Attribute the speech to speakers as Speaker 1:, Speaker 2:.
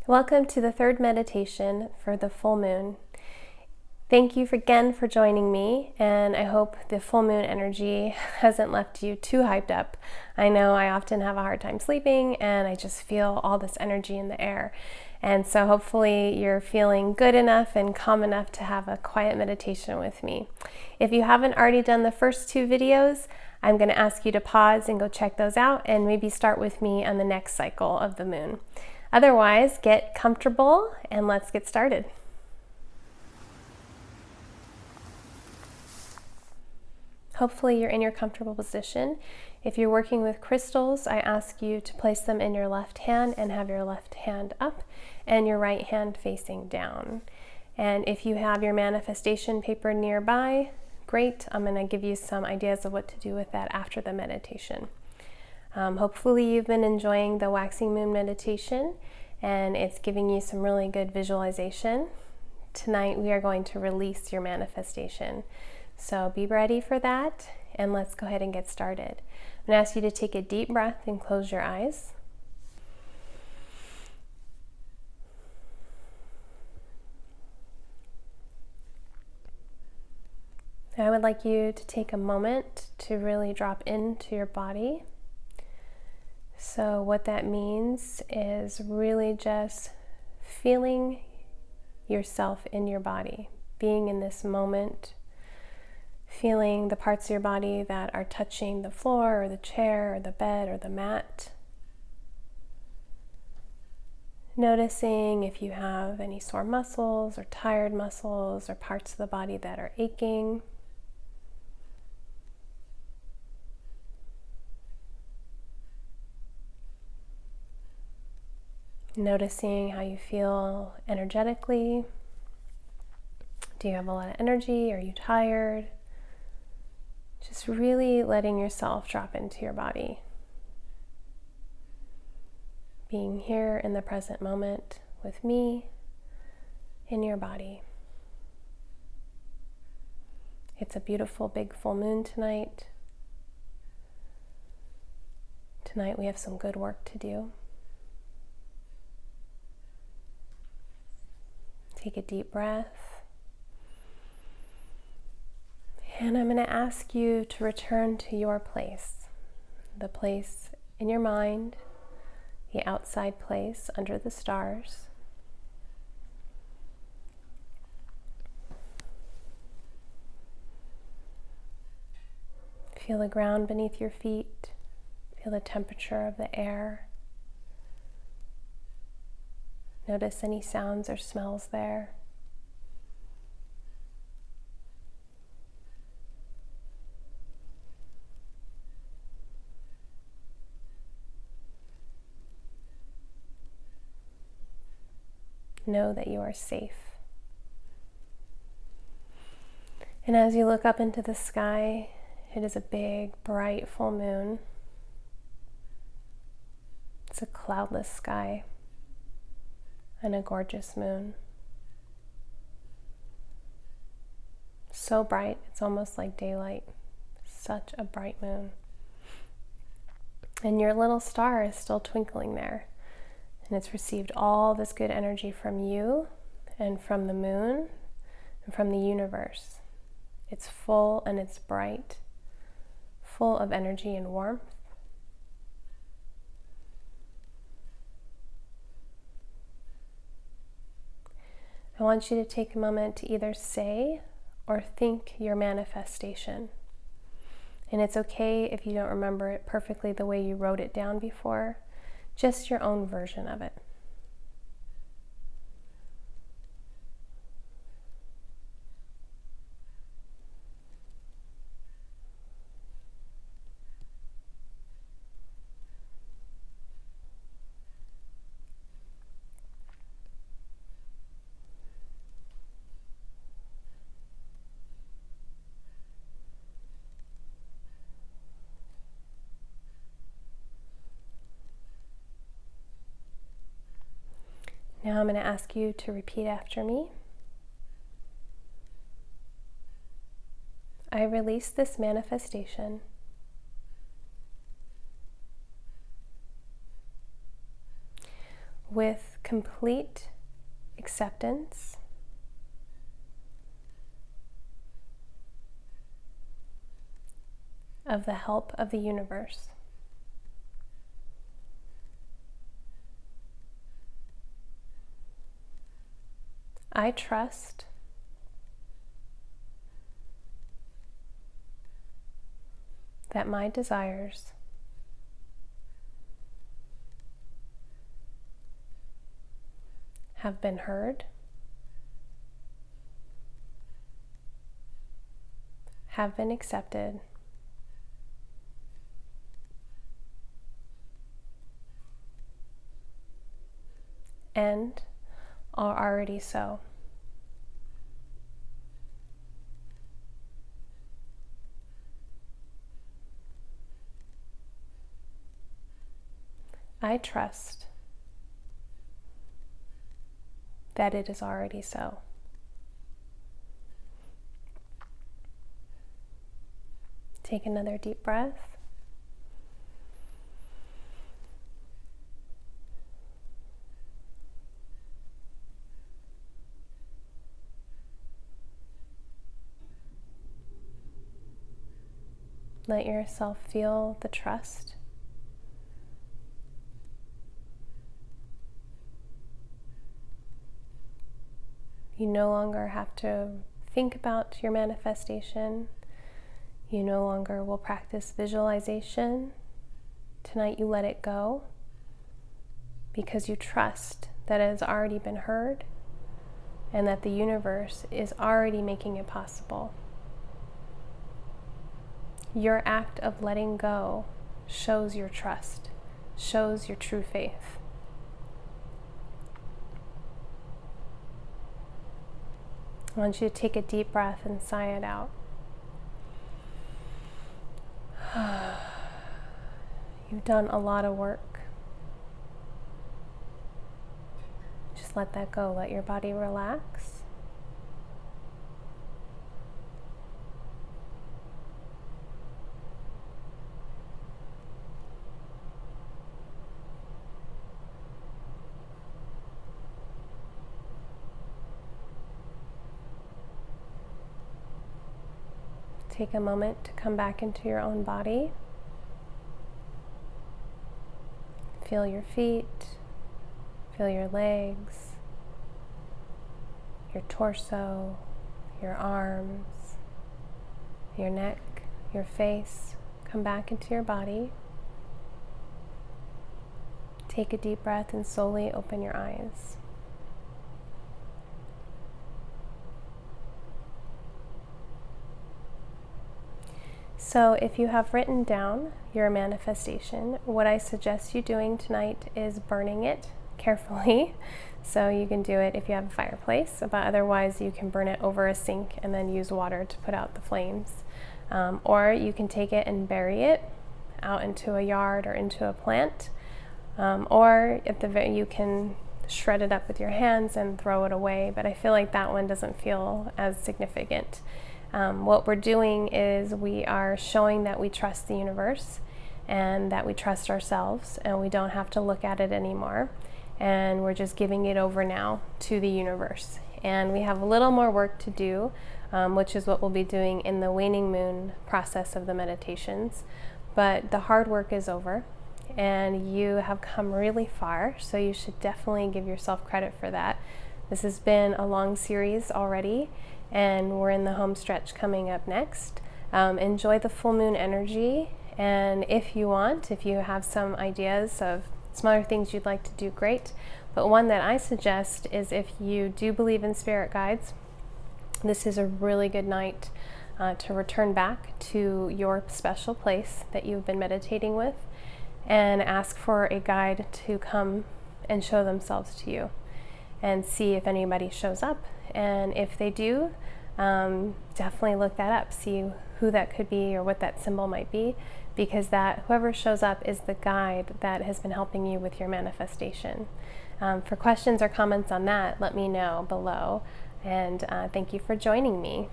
Speaker 1: Welcome to the third meditation for the full moon. Thank you again for joining me, and I hope the full moon energy hasn't left you too hyped up. I know I often have a hard time sleeping, and I just feel all this energy in the air. And so hopefully you're feeling good enough and calm enough to have a quiet meditation with me. If you haven't already done the first two videos, I'm going to ask you to pause and go check those out and maybe start with me on the next cycle of the moon. Otherwise, get comfortable and let's get started. Hopefully you're in your comfortable position. If you're working with crystals, I ask you to place them in your left hand and have your left hand up and your right hand facing down. And if you have your manifestation paper nearby, great. I'm going to give you some ideas of what to do with that after the meditation. Hopefully you've been enjoying the waxing moon meditation and it's giving you some really good visualization. Tonight we are going to release your manifestation. So be ready for that and let's go ahead and get started. I'm going to ask you to take a deep breath and close your eyes. I would like you to take a moment to really drop into your body. So what that means is really just feeling yourself in your body, being in this moment, feeling the parts of your body that are touching the floor or the chair or the bed or the mat. Noticing if you have any sore muscles or tired muscles or parts of the body that are aching. Noticing how you feel energetically. Do you have a lot of energy? Are you tired? Just really letting yourself drop into your body. Being here in the present moment with me in your body. It's a beautiful big full moon tonight. Tonight we have some good work to do. Take a deep breath. And I'm going to ask you to return to your place, the place in your mind, the outside place under the stars. Feel the ground beneath your feet. Feel the temperature of the air. Notice any sounds or smells there. Know that you are safe. And as you look up into the sky, it is a big, bright full moon. It's a cloudless sky and a gorgeous moon. So bright, it's almost like daylight. Such a bright moon. And your little star is still twinkling there. And it's received all this good energy from you and from the moon and from the universe. It's full and it's bright, full of energy and warmth. I want you to take a moment to either say or think your manifestation. And it's okay if you don't remember it perfectly the way you wrote it down before, just your own version of it. Now I'm going to ask you to repeat after me. I release this manifestation with complete acceptance of the help of the universe. I trust that my desires have been heard, have been accepted, and are already so. I trust that it is already so. Take another deep breath. Let yourself feel the trust. You no longer have to think about your manifestation. You no longer will practice visualization. Tonight you let it go because you trust that it has already been heard and that the universe is already making it possible. Your act of letting go shows your trust, shows your true faith. I want you to take a deep breath and sigh it out. You've done a lot of work. Just let that go. Let your body relax. Take a moment to come back into your own body. Feel your feet, feel your legs, your torso, your arms, your neck, your face. Come back into your body. Take a deep breath and slowly open your eyes. So if you have written down your manifestation, what I suggest you doing tonight is burning it carefully. So you can do it if you have a fireplace, but otherwise you can burn it over a sink and then use water to put out the flames. Or you can take it and bury it out into a yard or into a plant. Or you can shred it up with your hands and throw it away, but I feel like that one doesn't feel as significant. What we're doing is we are showing that we trust the universe and that we trust ourselves and we don't have to look at it anymore. And we're just giving it over now to the universe. And we have a little more work to do, which is what we'll be doing in the waning moon process of the meditations. But the hard work is over and you have come really far, so you should definitely give yourself credit for that. This has been a long series already, and we're in the home stretch coming up next. Enjoy the full moon energy, and if you have some ideas of some other things you'd like to do, great. But one that I suggest is if you do believe in spirit guides, this is a really good night to return back to your special place that you've been meditating with and ask for a guide to come and show themselves to you and see if anybody shows up. And if they do, definitely look that up, see who that could be or what that symbol might be, because that whoever shows up is the guide that has been helping you with your manifestation. For questions or comments on that, let me know below, and thank you for joining me.